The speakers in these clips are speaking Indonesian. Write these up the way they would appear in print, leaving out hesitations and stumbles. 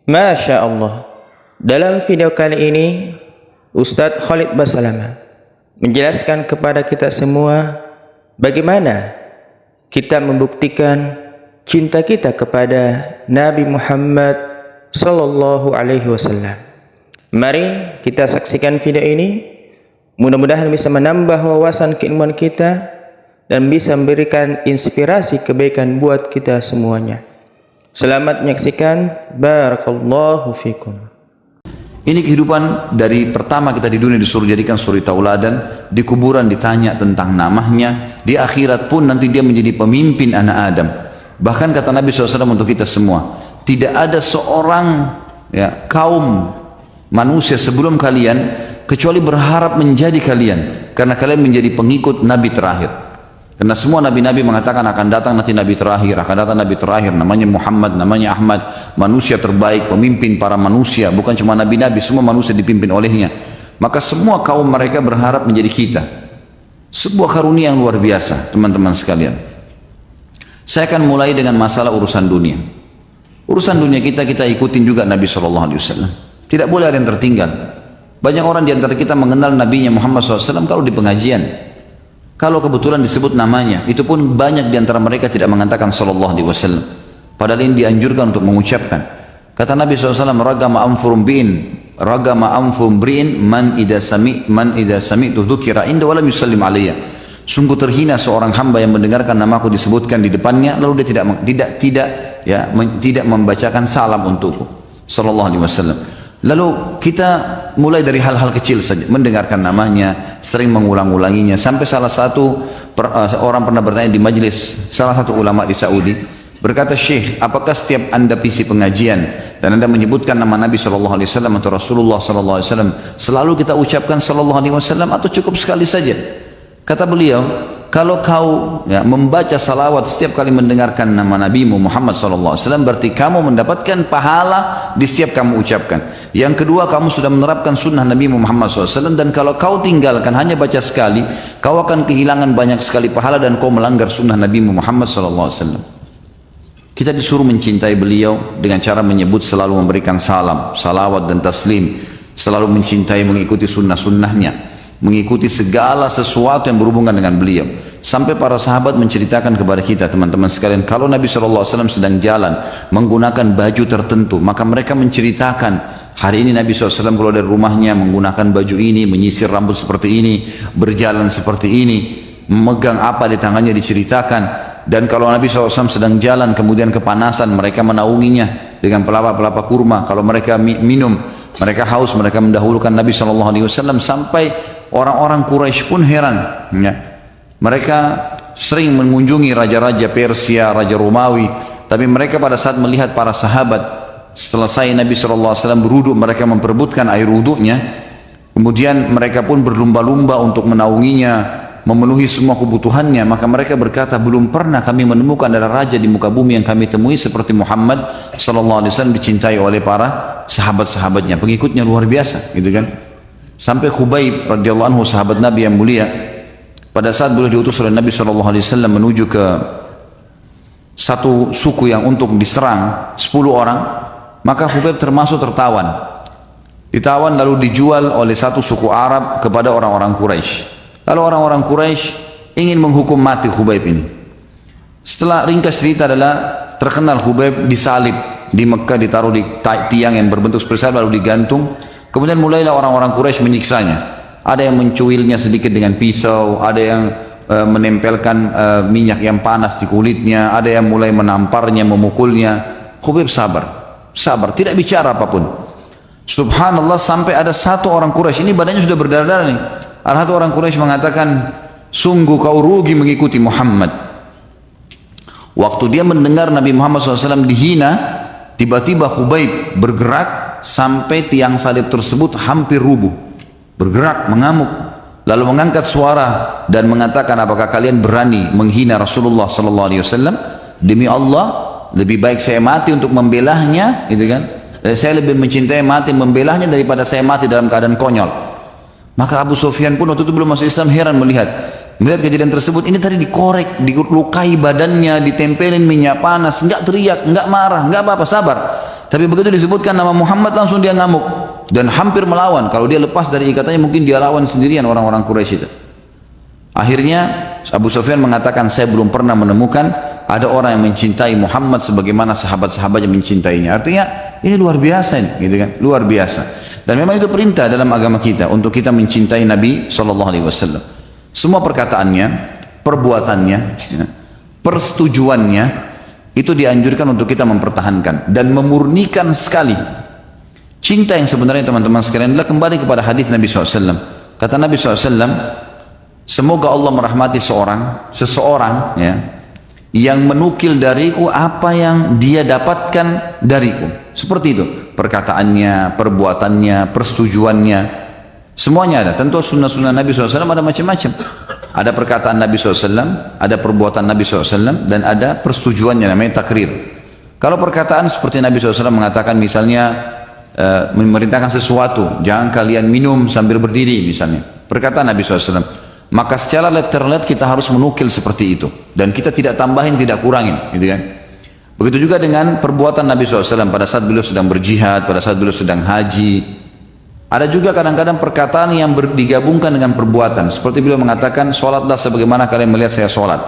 Masya Allah. Dalam video kali ini, Ustadz Khalid Basalamah menjelaskan kepada kita semua bagaimana kita membuktikan cinta kita kepada Nabi Muhammad Sallallahu Alaihi Wasallam. Mari kita saksikan video ini. Mudah-mudahan bisa menambah wawasan keilmuan kita dan bisa memberikan inspirasi kebaikan buat kita semuanya. Selamat menyaksikan. Barakallahu fikum. Ini kehidupan dari pertama kita di dunia disuruh jadikan suri tauladan, di kuburan ditanya tentang namanya, di akhirat pun nanti dia menjadi pemimpin anak Adam. Bahkan kata Nabi SAW untuk kita semua, tidak ada seorang kaum manusia sebelum kalian kecuali berharap menjadi kalian, karena kalian menjadi pengikut Nabi terakhir. Karena semua nabi-nabi mengatakan akan datang nanti nabi terakhir, akan datang nabi terakhir, namanya Muhammad, namanya Ahmad, manusia terbaik, pemimpin para manusia, bukan cuma nabi-nabi, semua manusia dipimpin olehnya. Maka semua kaum mereka berharap menjadi kita. Sebuah karunia yang luar biasa, teman-teman sekalian. Saya akan mulai dengan masalah urusan dunia. Urusan dunia kita ikutin juga Nabi SAW. Tidak boleh ada yang tertinggal. Banyak orang di antara kita mengenal nabinya Muhammad SAW kalau di pengajian. Kalau kebetulan disebut namanya, itu pun banyak di antara mereka tidak mengatakan sallallahu alaihi wasallam. Padahal ini dianjurkan untuk mengucapkan. Kata Nabi SAW, ragama anfum bri'in man idza sami'tu dzukira inda wa lam yusallim alayya. Sungguh terhina seorang hamba yang mendengarkan namaku disebutkan di depannya lalu dia tidak membacakan salam untukku. Sallallahu alaihi wasallam. Lalu kita mulai dari hal-hal kecil saja, mendengarkan namanya, sering mengulang-ulanginya, sampai salah satu orang pernah bertanya di majelis salah satu ulama di Saudi, berkata, Syekh, apakah setiap anda isi pengajian dan anda menyebutkan nama Nabi SAW atau Rasulullah SAW, selalu kita ucapkan SAW atau cukup sekali saja? Kata beliau, kalau kau membaca salawat setiap kali mendengarkan nama Nabi Muhammad SAW, berarti kamu mendapatkan pahala di setiap kamu ucapkan. Yang kedua, kamu sudah menerapkan sunnah Nabi Muhammad SAW, dan kalau kau tinggalkan hanya baca sekali, kau akan kehilangan banyak sekali pahala dan kau melanggar sunnah Nabi Muhammad SAW. Kita disuruh mencintai beliau dengan cara menyebut, selalu memberikan salam, salawat dan taslim, selalu mencintai, mengikuti sunnah-sunnahnya, mengikuti segala sesuatu yang berhubungan dengan beliau. Sampai para sahabat menceritakan kepada kita, teman-teman sekalian, kalau Nabi SAW sedang jalan menggunakan baju tertentu, maka mereka menceritakan, hari ini Nabi SAW keluar dari rumahnya menggunakan baju ini, menyisir rambut seperti ini, berjalan seperti ini, memegang apa di tangannya diceritakan. Dan kalau Nabi SAW sedang jalan kemudian kepanasan, mereka menaunginya dengan pelapa-pelapa kurma. Kalau mereka minum, mereka haus, mereka mendahulukan Nabi SAW, sampai orang-orang Quraisy pun heran. Mereka sering mengunjungi raja-raja Persia, raja Romawi, tapi mereka pada saat melihat para sahabat selesai Nabi SAW berwudu, mereka memperebutkan air wudunya, kemudian mereka pun berlumba-lumba untuk menaunginya, memenuhi semua kebutuhannya. Maka mereka berkata, belum pernah kami menemukan ada raja di muka bumi yang kami temui seperti Muhammad SAW, dicintai oleh para sahabat-sahabatnya, pengikutnya luar biasa, gitu kan. Sampai Khubayb radhiyallahu anhu, sahabat Nabi yang mulia, pada saat beliau diutus oleh Nabi SAW menuju ke satu suku yang untuk diserang 10 orang, maka Khubayb termasuk tertawan. Ditawan lalu dijual oleh satu suku Arab kepada orang-orang Quraisy. Lalu orang-orang Quraisy ingin menghukum mati Khubayb ini. Setelah ringkas cerita adalah terkenal Khubayb disalib di Mekah, ditaruh di tiang yang berbentuk seperti salib lalu digantung. Kemudian mulailah orang-orang Quraisy menyiksanya. Ada yang mencuilnya sedikit dengan pisau, ada yang menempelkan minyak yang panas di kulitnya, ada yang mulai menamparnya, memukulnya. Khubayb sabar, tidak bicara apapun. Subhanallah, sampai ada satu orang Quraisy, ini badannya sudah berdarah-darah nih. Ada satu orang Quraisy mengatakan, sungguh kau rugi mengikuti Muhammad. Waktu dia mendengar Nabi Muhammad SAW dihina, tiba-tiba Khubayb bergerak sampai tiang salib tersebut hampir rubuh. Bergerak, mengamuk, lalu mengangkat suara dan mengatakan, apakah kalian berani menghina Rasulullah SAW? Demi Allah, lebih baik saya mati untuk membelahnya, gitu kan? Saya lebih mencintai mati membelahnya daripada saya mati dalam keadaan konyol. Maka Abu Sufyan pun waktu itu belum masuk Islam heran melihat kejadian tersebut. Ini tadi dikorek, dilukai badannya, ditempelin minyak panas, enggak teriak, enggak marah, enggak apa-apa, sabar. Tapi begitu disebutkan nama Muhammad langsung dia ngamuk dan hampir melawan. Kalau dia lepas dari ikatannya mungkin dia lawan sendirian orang-orang Quraisy itu. Akhirnya Abu Sufyan mengatakan, saya belum pernah menemukan ada orang yang mencintai Muhammad sebagaimana sahabat-sahabatnya mencintainya. Artinya ini luar biasa ini, gitu kan? Luar biasa. Dan memang itu perintah dalam agama kita untuk kita mencintai Nabi SAW. Semua perkataannya, perbuatannya, ya, persetujuannya itu dianjurkan untuk kita mempertahankan dan memurnikan sekali. Cinta yang sebenarnya teman-teman sekalian adalah kembali kepada hadis Nabi SAW. Kata Nabi SAW, semoga Allah merahmati seseorang ya, yang menukil dariku apa yang dia dapatkan dariku. Seperti itu, perkataannya, perbuatannya, persetujuannya, semuanya ada. Tentu sunnah-sunnah Nabi SAW ada macam-macam. Ada perkataan Nabi SAW, ada perbuatan Nabi SAW, dan ada persetujuannya, namanya takrir. Kalau perkataan seperti Nabi SAW mengatakan misalnya, memerintahkan sesuatu, jangan kalian minum sambil berdiri misalnya. Perkataan Nabi SAW. Maka secara letterlet kita harus menukil seperti itu. Dan kita tidak tambahin, tidak kurangin. Gitu kan? Begitu juga dengan perbuatan Nabi SAW pada saat beliau sedang berjihad, pada saat beliau sedang haji. Ada juga kadang-kadang perkataan yang digabungkan dengan perbuatan. Seperti beliau mengatakan, sholatlah sebagaimana kalian melihat saya sholat.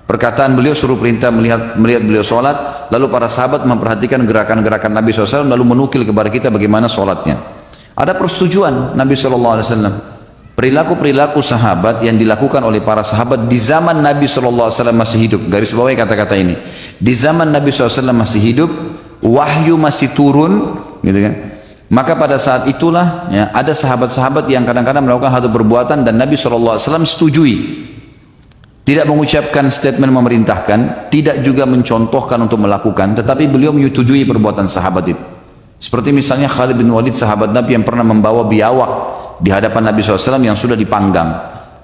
Perkataan beliau suruh perintah melihat beliau sholat, lalu para sahabat memperhatikan gerakan-gerakan Nabi SAW, lalu menukil kepada kita bagaimana sholatnya. Ada persetujuan Nabi SAW. Perilaku-perilaku sahabat yang dilakukan oleh para sahabat di zaman Nabi SAW masih hidup. Garis bawahi kata-kata ini. Di zaman Nabi SAW masih hidup, wahyu masih turun, gitu kan? Maka pada saat itulah ya, ada sahabat-sahabat yang kadang-kadang melakukan satu perbuatan dan Nabi SAW setujui. Tidak mengucapkan statement memerintahkan, tidak juga mencontohkan untuk melakukan, tetapi beliau menyetujui perbuatan sahabat itu. Seperti misalnya Khalid bin Walid, sahabat Nabi yang pernah membawa biawak di hadapan Nabi SAW yang sudah dipanggang.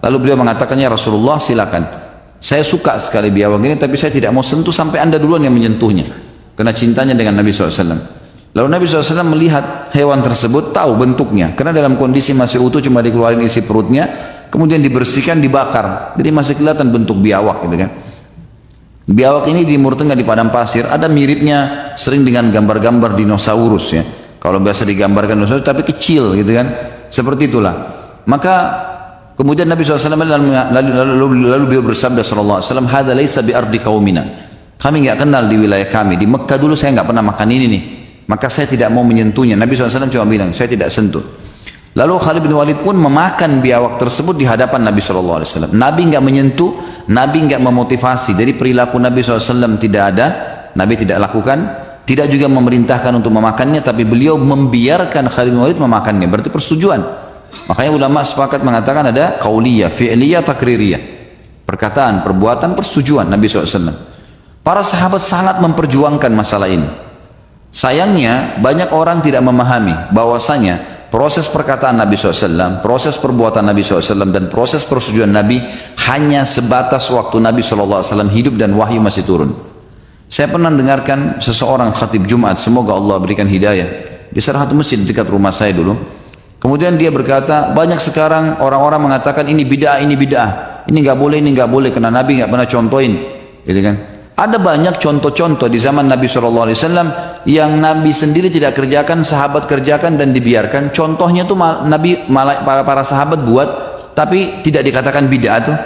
Lalu beliau mengatakannya, Rasulullah silakan. Saya suka sekali biawak ini, tapi saya tidak mau sentuh sampai anda duluan yang menyentuhnya. Karena cintanya dengan Nabi SAW. Lalu Nabi SAW melihat hewan tersebut, tahu bentuknya. Karena dalam kondisi masih utuh, cuma dikeluarin isi perutnya, kemudian dibersihkan, dibakar. Jadi masih kelihatan bentuk biawak, gitu kan. Biawak ini di Timur Tengah di padang pasir, ada miripnya sering dengan gambar-gambar dinosaurus ya. Kalau biasa digambarkan dinosaurus, tapi kecil, gitu kan. Seperti itulah. Maka kemudian Nabi SAW lalu beliau bersabda SAW, "Hada laisa bi ardi qaumina." Kami enggak kenal di wilayah kami. Di Mekah dulu saya enggak pernah makan ini nih. Maka saya tidak mau menyentuhnya. Nabi SAW cuma bilang, saya tidak sentuh. Lalu Khalid bin Walid pun memakan biawak tersebut di hadapan Nabi SAW. Nabi enggak menyentuh, Nabi enggak memotivasi. Dari perilaku Nabi SAW tidak ada, Nabi tidak lakukan, tidak juga memerintahkan untuk memakannya, tapi beliau membiarkan Khalid bin Walid memakannya. Berarti persetujuan. Makanya ulama sepakat mengatakan ada qauliyah, fi'liyah, takririyah. Perkataan, perbuatan, persetujuan Nabi SAW. Para sahabat sangat memperjuangkan masalah ini. Sayangnya banyak orang tidak memahami bahwasanya proses perkataan Nabi SAW, proses perbuatan Nabi SAW, dan proses persetujuan Nabi hanya sebatas waktu Nabi SAW hidup dan wahyu masih turun. Saya pernah dengarkan seseorang khatib Jumat, semoga Allah berikan hidayah, di salah satu masjid dekat rumah saya dulu. Kemudian dia berkata, banyak sekarang orang-orang mengatakan ini bid'ah, ini bid'ah, ini nggak boleh, karena Nabi nggak pernah contohin, gitu kan? Ada banyak contoh-contoh di zaman Nabi SAW yang Nabi sendiri tidak kerjakan, sahabat kerjakan dan dibiarkan. Contohnya tuh Nabi para sahabat buat, tapi tidak dikatakan bid'ah tuh.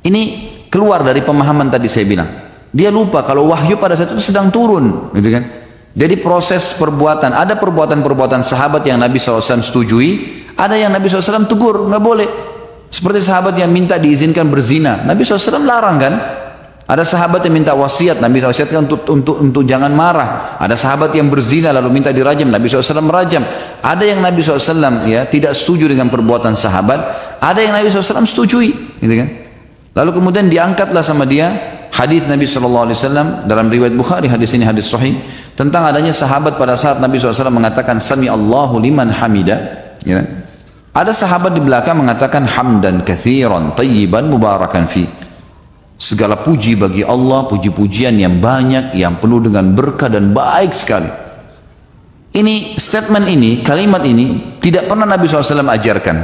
Ini keluar dari pemahaman tadi saya bilang. Dia lupa kalau wahyu pada saat itu sedang turun, gitu kan? Jadi proses perbuatan, ada perbuatan-perbuatan sahabat yang Nabi SAW setujui, ada yang Nabi SAW tegur, nggak boleh. Seperti sahabat yang minta diizinkan berzina, Nabi SAW larang kan? Ada sahabat yang minta wasiat, Nabi wasiatkan untuk jangan marah. Ada sahabat yang berzina lalu minta dirajam, Nabi SAW merajam. Ada yang Nabi SAW ya tidak setuju dengan perbuatan sahabat, ada yang Nabi SAW setujui, gitu kan? Lalu kemudian diangkatlah sama dia hadis Nabi SAW dalam riwayat Bukhari, hadis ini hadis sahih tentang adanya sahabat pada saat Nabi SAW mengatakan Sami Allahu liman hamida, ya. Ada sahabat di belakang mengatakan hamdan katsiran tayyiban mubarakan fi. Segala puji bagi Allah, puji-pujian yang banyak, yang penuh dengan berkah dan baik sekali. Ini statement ini, kalimat ini tidak pernah Nabi SAW ajarkan.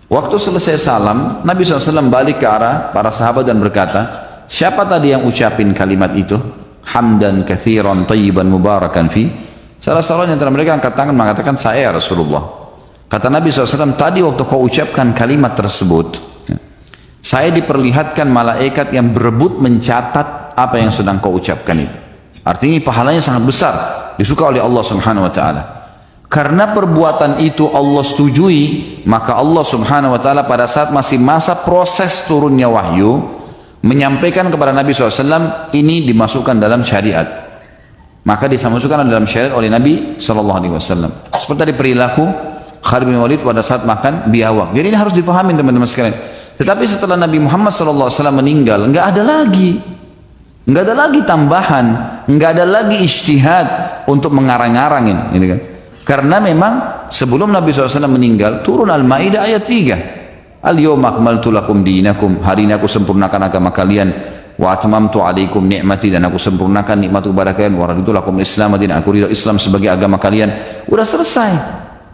Waktu selesai salam, Nabi SAW balik ke arah para sahabat dan berkata, siapa tadi yang ucapin kalimat itu? hamdan katsiran tayyiban mubarakan fi. Salah seorang antara mereka angkat tangan mengatakan, saya Rasulullah. Kata Nabi SAW, tadi waktu kau ucapkan kalimat tersebut, saya diperlihatkan malaikat yang berebut mencatat apa yang sedang kau ucapkan itu. Artinya pahalanya sangat besar, disuka oleh Allah Subhanahu wa taala. Karena perbuatan itu Allah setujui, maka Allah Subhanahu wa taala pada saat masih masa proses turunnya wahyu menyampaikan kepada Nabi SAW, ini dimasukkan dalam syariat. Maka dimasukkan dalam syariat oleh Nabi SAW. Seperti tadi perilaku Khalid bin Walid pada saat makan biawak. Jadi ini harus dipahami teman-teman sekalian. Tetapi setelah Nabi Muhammad SAW meninggal, enggak ada lagi tambahan, enggak ada lagi ijtihad untuk mengarang-arangin, ini kan? Karena memang sebelum Nabi SAW meninggal turun Al-Maidah ayat 3. Al-yawma akmaltu lakum dinakum, hari ini aku sempurnakan agama kalian, wa atmamtu alaikum ni'mati, dan aku sempurnakan nikmatku kepada kalian, wa raditu lakum Islam dan aku ridho Islam sebagai agama kalian. Udah selesai.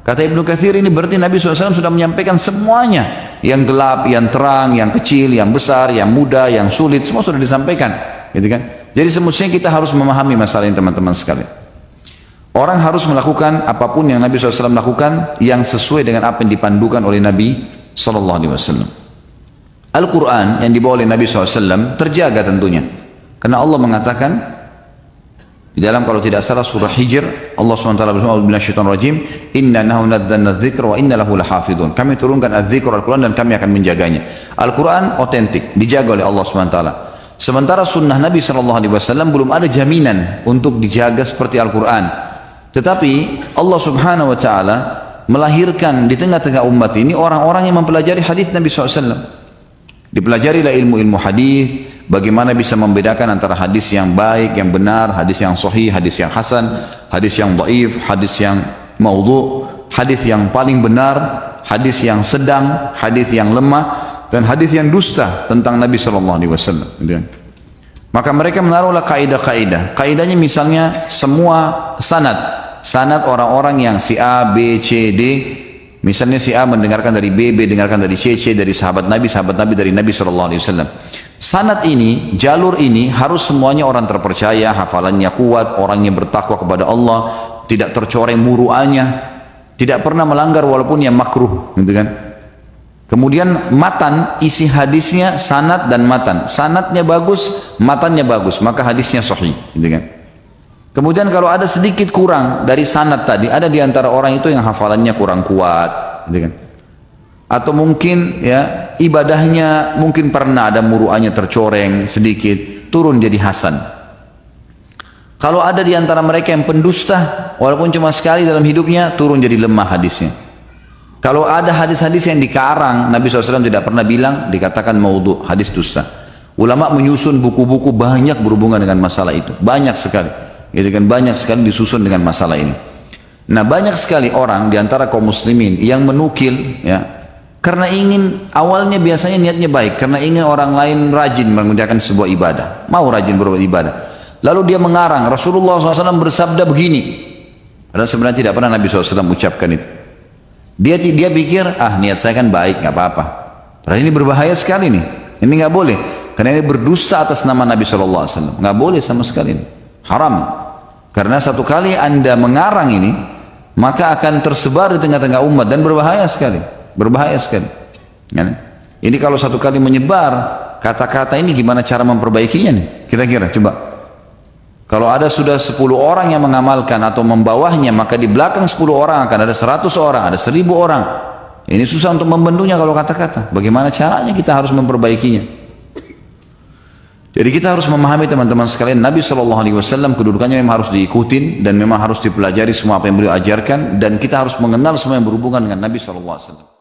Kata Ibnu Katsir, ini berarti Nabi SAW sudah menyampaikan semuanya, yang gelap, yang terang, yang kecil, yang besar, yang mudah, yang sulit, semua sudah disampaikan, gitu kan? Jadi semestinya kita harus memahami masalah ini teman-teman sekalian. Orang harus melakukan apapun yang Nabi SAW lakukan yang sesuai dengan apa yang dipandukan oleh Nabi SAW. Al-Quran yang dibawa oleh Nabi SAW terjaga tentunya. Karena Allah mengatakan di dalam, kalau tidak salah, surah Hijr, Allah SWT berfirman, inna nahu nadzalna dzikra wa inna lahu lahafidun. Kami turunkan az-dzikr Al-Quran dan kami akan menjaganya. Al-Quran otentik, dijaga oleh Allah SWT. Sementara sunnah Nabi SAW belum ada jaminan untuk dijaga seperti Al-Quran. Tetapi Allah Subhanahu wa taala melahirkan di tengah-tengah umat ini orang-orang yang mempelajari hadis Nabi SAW. Dipelajarilah ilmu-ilmu hadis, bagaimana bisa membedakan antara hadis yang baik, yang benar, hadis yang sahih, hadis yang hasan, hadis yang dhaif, hadis yang maudhu, hadis yang paling benar, hadis yang sedang, hadis yang lemah, dan hadis yang dusta tentang Nabi SAW. Maka mereka menaruhlah kaidah-kaidah. Kaidahnya misalnya semua sanad orang-orang yang si A, B, C, D, misalnya si A mendengarkan dari B, B dengarkan dari C, C dari sahabat Nabi dari Nabi SAW. Sanad ini, jalur ini harus semuanya orang terpercaya, hafalannya kuat, orangnya bertakwa kepada Allah, tidak tercoreng muruannya, tidak pernah melanggar walaupun yang makruh, gitu kan? Kemudian matan, isi hadisnya sanad dan matan. Sanadnya bagus, matannya bagus, maka hadisnya sahih, gitu kan? Kemudian kalau ada sedikit kurang dari sanad tadi, ada di antara orang itu yang hafalannya kurang kuat, gitu kan? Atau mungkin ya ibadahnya mungkin pernah ada muruannya tercoreng sedikit, turun jadi hasan. Kalau ada di antara mereka yang pendusta, walaupun cuma sekali dalam hidupnya, turun jadi lemah hadisnya. Kalau ada hadis-hadis yang dikarang, Nabi SAW tidak pernah bilang, dikatakan maudhu, hadis dusta. Ulama menyusun buku-buku banyak berhubungan dengan masalah itu, banyak sekali. Gitu kan, banyak sekali disusun dengan masalah ini. Nah, banyak sekali orang di antara kaum muslimin yang menukil, ya, karena ingin, awalnya biasanya niatnya baik, karena ingin orang lain rajin mengerjakan sebuah ibadah, mau rajin berbuat ibadah. Lalu dia mengarang, Rasulullah SAW bersabda begini, padahal sebenarnya tidak pernah Nabi SAW ucapkan itu. Dia pikir, niat saya kan baik, nggak apa-apa. Padahal ini berbahaya sekali nih. Ini nggak boleh, karena ini berdusta atas nama Nabi SAW. Nggak boleh sama sekali, haram. Karena satu kali Anda mengarang ini, maka akan tersebar di tengah-tengah umat dan berbahaya sekali. Berbahaya sekali. Ini kalau satu kali menyebar, kata-kata ini gimana cara memperbaikinya nih? Kira-kira coba. Kalau ada sudah 10 orang yang mengamalkan atau membawahnya, maka di belakang 10 orang akan ada 100 orang, ada 1000 orang. Ini susah untuk membentuknya kalau kata-kata. Bagaimana caranya kita harus memperbaikinya? Jadi kita harus memahami teman-teman sekalian, Nabi SAW kedudukannya memang harus diikutin dan memang harus dipelajari semua apa yang beliau ajarkan, dan kita harus mengenal semua yang berhubungan dengan Nabi SAW.